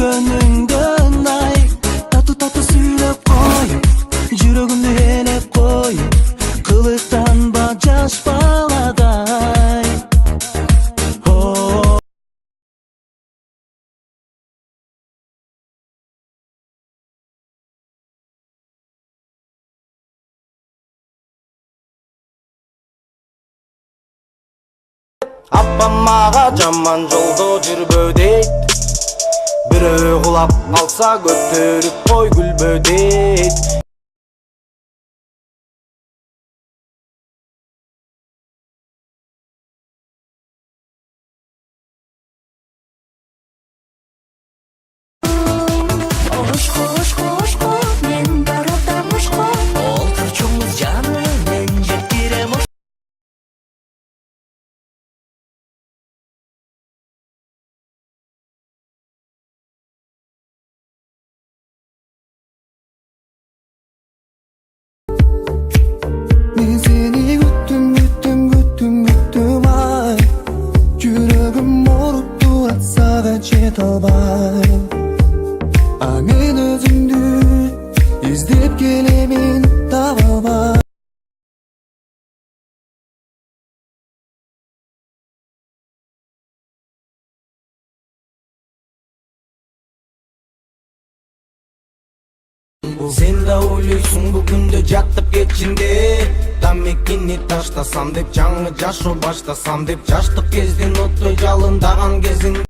жөнүңдөн ай тату сүйлөп коюп жүрөгүмдү ээлеп коюп кылыктанба жаш баладай. Апам мага жаман жолдо жүрбө дейт, бирөө кулап калса көтөрүп кой күлбө дейт. Ошко, мен баратам ошко. Олтурчуңуз жаным, мен жеттирем ошко. Мен сени күттүм ай, жүрөгүм ооруп турат сага жете албай. А мен өзүңдү издеп келемин таба албай. Сен да ойлойсуң бул күндө жаттып кетчинде, тамекини таштасам деп, жаңы жашоо баштасам деп, жаштык кездин оттой жалындаган кезиң